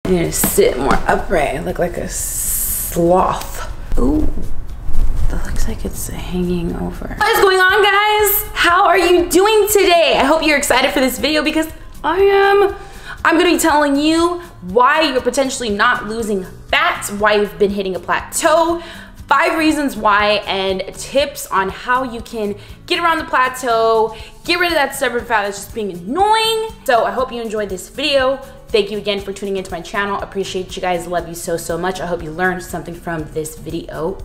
I need to sit more upright. I look like a sloth. Ooh, that looks like it's hanging over. What is going on, guys? How are you doing today? I hope you're excited for this video because I am. I'm gonna be telling you why you're potentially not losing fat, why you've been hitting a plateau, 5 reasons why, and tips on how you can get around the plateau, get rid of that stubborn fat that's just being annoying. So I hope you enjoyed this video. Thank you again for tuning into my channel. Appreciate you guys, love you so much. I hope you learned something from this video.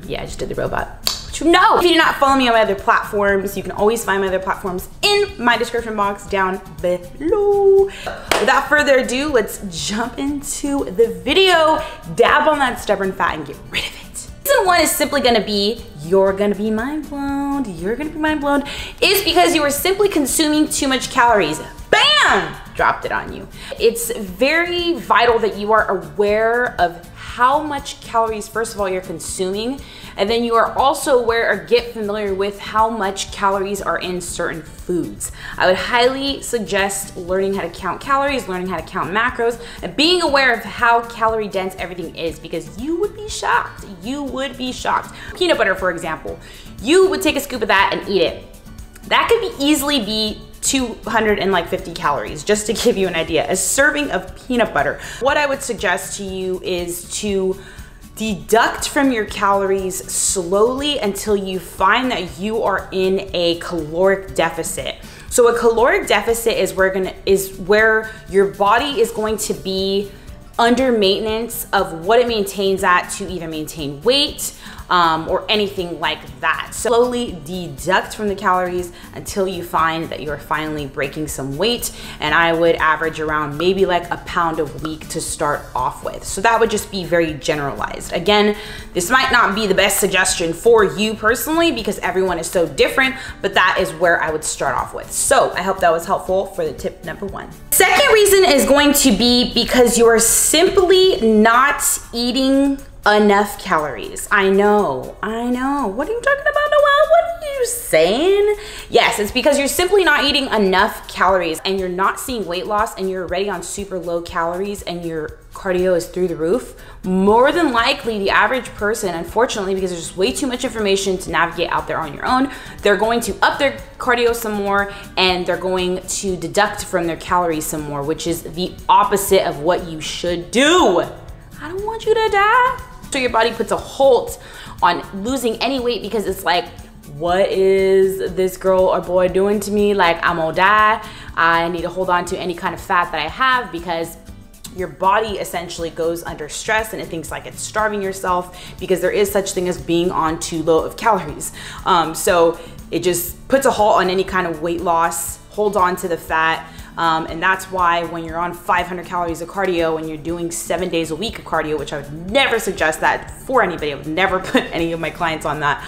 Yeah, I just did the robot. But you know, if you do not follow me on my other platforms, you can always find my other platforms in my description box down below. Without further ado, let's jump into the video. Dab on that stubborn fat and get rid of it. Reason 1 is simply gonna be, you're gonna be mind blown. You're gonna be mind blown. Is because you are simply consuming too much calories. Bam! Dropped it on you. It's very vital that you are aware of how much calories, first of all, you're consuming, and then you are also aware or get familiar with how much calories are in certain foods. I would highly suggest learning how to count calories, learning how to count macros, and being aware of how calorie dense everything is, because you would be shocked. You would be shocked. Peanut butter, for example. You would take a scoop of that and eat it. That could easily be 250 calories, just to give you an idea. A serving of peanut butter. What I would suggest to you is to deduct from your calories slowly until you find that you are in a caloric deficit. So a caloric deficit is where your body is going to be under maintenance of what it maintains at to either maintain weight or anything like that. So slowly deduct from the calories until you find that you're finally breaking some weight. And I would average around maybe like a pound a week to start off with. So that would just be very generalized. Again, this might not be the best suggestion for you personally because everyone is so different, but that is where I would start off with. So I hope that was helpful for the tip number 1. Second reason is going to be because you are simply not eating enough calories. I know. What are you talking about, Noel? What are you saying? Yes, it's because you're simply not eating enough calories and you're not seeing weight loss and you're already on super low calories and your cardio is through the roof. More than likely, the average person, unfortunately, because there's just way too much information to navigate out there on your own, they're going to up their cardio some more and they're going to deduct from their calories some more, which is the opposite of what you should do. I don't want you to die. So your body puts a halt on losing any weight because it's like, what is this girl or boy doing to me? Like, I'm gonna die. I need to hold on to any kind of fat that I have because your body essentially goes under stress and it thinks like it's starving yourself because there is such thing as being on too low of calories. So it just puts a halt on any kind of weight loss, holds on to the fat. And that's why when you're on 500 calories of cardio and you're doing 7 days a week of cardio, which I would never suggest that for anybody, I would never put any of my clients on that.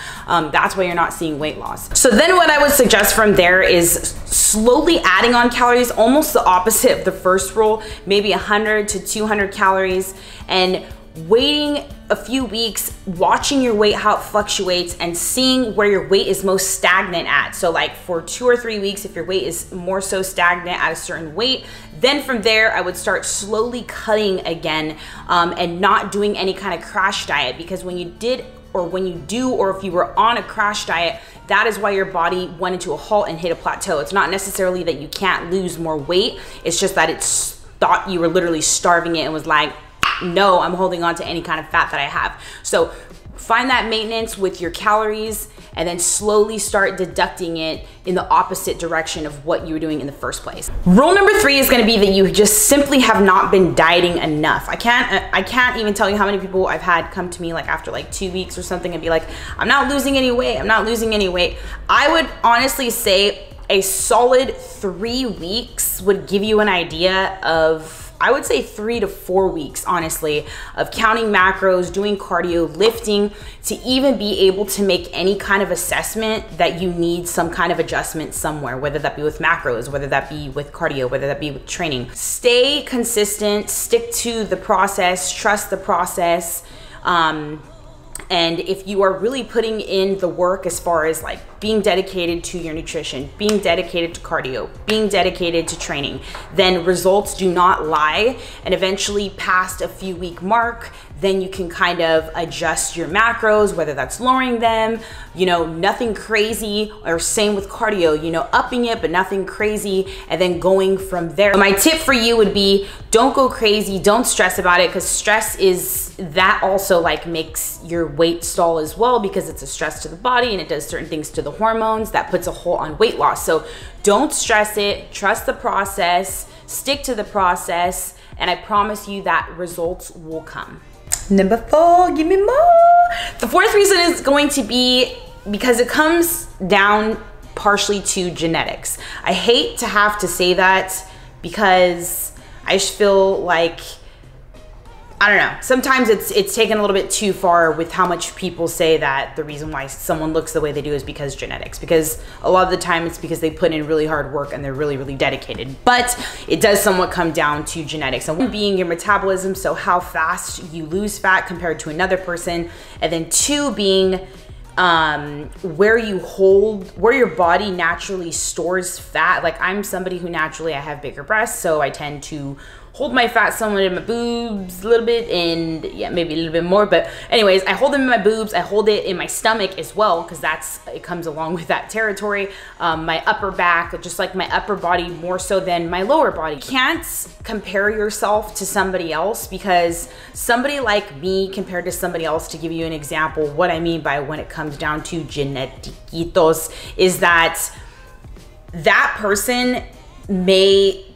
That's why you're not seeing weight loss. So then what I would suggest from there is slowly adding on calories, almost the opposite of the first rule, maybe 100 to 200 calories, and waiting a few weeks, watching your weight, how it fluctuates, and seeing where your weight is most stagnant at. So like for 2 or 3 weeks, if your weight is more so stagnant at a certain weight, then from there, I would start slowly cutting again and not doing any kind of crash diet, because when you did, or when you do, or if you were on a crash diet, that is why your body went into a halt and hit a plateau. It's not necessarily that you can't lose more weight. It's just that it's thought you were literally starving it and was like, no, I'm holding on to any kind of fat that I have. So find that maintenance with your calories and then slowly start deducting it in the opposite direction of what you were doing in the first place. Rule number 3 is gonna be that you just simply have not been dieting enough. I can't even tell you how many people I've had come to me like after like 2 weeks or something and be like, I'm not losing any weight, I'm not losing any weight. I would honestly say a solid 3 weeks would give you an idea of, I would say 3 to 4 weeks, honestly, of counting macros, doing cardio, lifting, to even be able to make any kind of assessment that you need some kind of adjustment somewhere, whether that be with macros, whether that be with cardio, whether that be with training. Stay consistent, stick to the process, trust the process, And if you are really putting in the work as far as like being dedicated to your nutrition, being dedicated to cardio, being dedicated to training, then results do not lie. And eventually past a few week mark, then you can kind of adjust your macros, whether that's lowering them, you know, nothing crazy, or same with cardio, you know, upping it, but nothing crazy, and then going from there. My tip for you would be, don't go crazy, don't stress about it, because stress is, that also like makes your weight stall as well, because it's a stress to the body and it does certain things to the hormones that puts a hold on weight loss. So don't stress it, trust the process, stick to the process, and I promise you that results will come. Number 4, give me more. The fourth reason is going to be because it comes down partially to genetics. I hate to have to say that because I just feel like, I don't know, sometimes it's taken a little bit too far with how much people say that the reason why someone looks the way they do is because genetics, because a lot of the time it's because they put in really hard work and they're really, really dedicated. But it does somewhat come down to genetics. And one being your metabolism, so how fast you lose fat compared to another person. And then 2 being where your body naturally stores fat. Like I'm somebody who naturally, I have bigger breasts, so I tend to hold my fat somewhat in my boobs a little bit, and yeah, maybe a little bit more, but anyways, I hold them in my boobs, I hold it in my stomach as well, because it comes along with that territory. My upper back, just like my upper body more so than my lower body. You can't compare yourself to somebody else, because somebody like me compared to somebody else, to give you an example, what I mean by when it comes down to genetiquitos is that that person may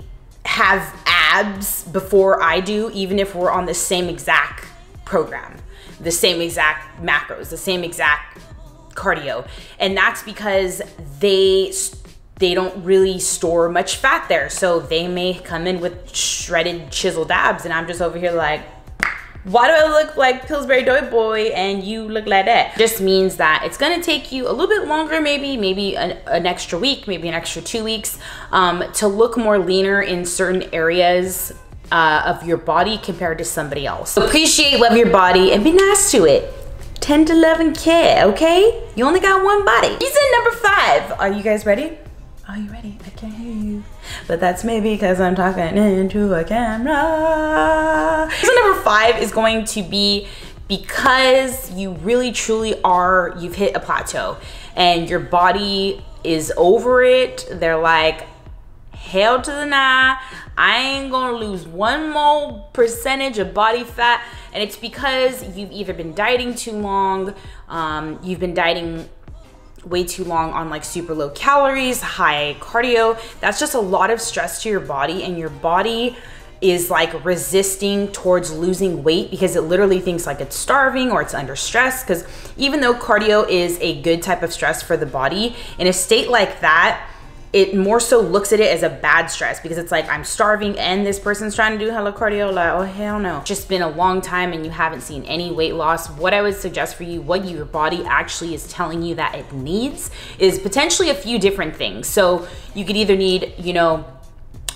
have abs before I do, even if we're on the same exact program, the same exact macros, the same exact cardio. And that's because they don't really store much fat there. So they may come in with shredded, chiseled abs, and I'm just over here like, why do I look like Pillsbury Doughboy Boy and you look like that? Just means that it's gonna take you a little bit longer, maybe an extra week, maybe an extra 2 weeks, to look more leaner in certain areas of your body compared to somebody else. So appreciate, love your body, and be nice to it. Tend to love and care, okay? You only got one body. Reason number 5. Are you guys ready? Are you ready? I can't hear you. But that's maybe because I'm talking into a camera. Reason number 5 is going to be because you really truly are, you've hit a plateau and your body is over it. They're like, hell to the nah, I ain't gonna lose 1 more percentage of body fat. And it's because you've either been dieting too long, you've been dieting way too long on like super low calories, high cardio. That's just a lot of stress to your body, and your body is like resisting towards losing weight because it literally thinks like it's starving or it's under stress. Because even though cardio is a good type of stress for the body, in a state like that, it more so looks at it as a bad stress, because it's like, I'm starving and this person's trying to do hella cardio, like, oh hell no. It's just been a long time and you haven't seen any weight loss. What I would suggest for you, what your body actually is telling you that it needs, is potentially a few different things. So you could either need, you know,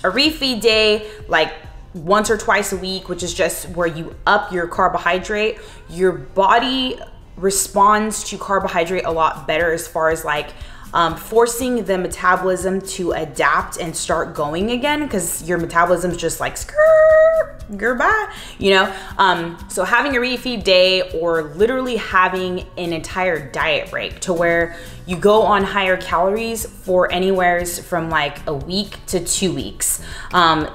a refeed day, like once or twice a week, which is just where you up your carbohydrate. Your body responds to carbohydrate a lot better as far as like forcing the metabolism to adapt and start going again, because your metabolism's just like goodbye, you know. So having a refeed day, or literally having an entire diet break to where you go on higher calories for anywhere from like a week to 2 weeks.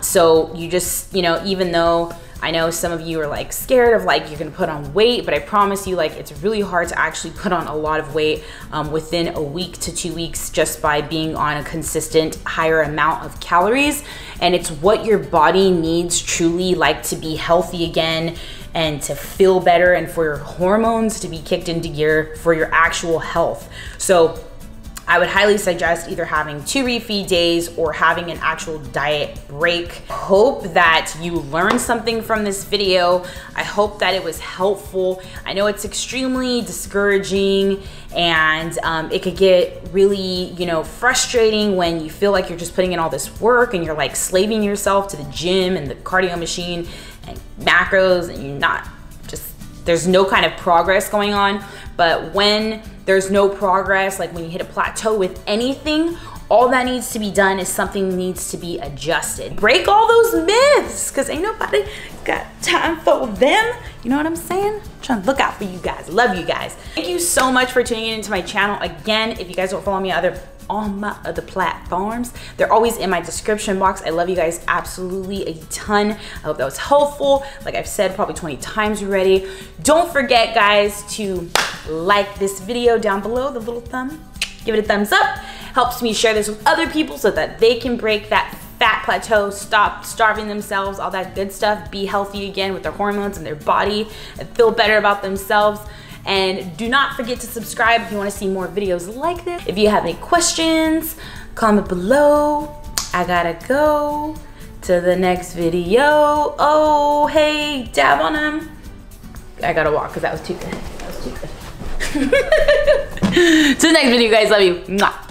So you just, you know, even though I know some of you are like scared of like you're gonna put on weight, but I promise you, like, it's really hard to actually put on a lot of weight within a week to 2 weeks just by being on a consistent higher amount of calories. And it's what your body needs truly, like, to be healthy again and to feel better, and for your hormones to be kicked into gear for your actual health. So I would highly suggest either having 2 refeed days or having an actual diet break. Hope that you learned something from this video. I hope that it was helpful. I know it's extremely discouraging, and it could get really, you know, frustrating when you feel like you're just putting in all this work and you're like slaving yourself to the gym and the cardio machine and macros, and you're not just there's no kind of progress going on. But when there's no progress, like when you hit a plateau with anything, all that needs to be done is something needs to be adjusted. Break all those myths, because ain't nobody got time for them. You know what I'm saying? I'm trying to look out for you guys. Love you guys. Thank you so much for tuning into my channel. Again, if you guys don't follow me on my other platforms, they're always in my description box. I love you guys absolutely a ton. I hope that was helpful. Like I've said probably 20 times already. Don't forget, guys, to like this video down below, the little thumb. Give it a thumbs up. Helps me share this with other people so that they can break that fat plateau, stop starving themselves, all that good stuff, be healthy again with their hormones and their body, and feel better about themselves. And do not forget to subscribe if you want to see more videos like this. If you have any questions, comment below. I gotta go to the next video. Oh, hey, dab on them. I gotta walk because that was too good. That was too good. To the next video, guys. Love you. Mwah.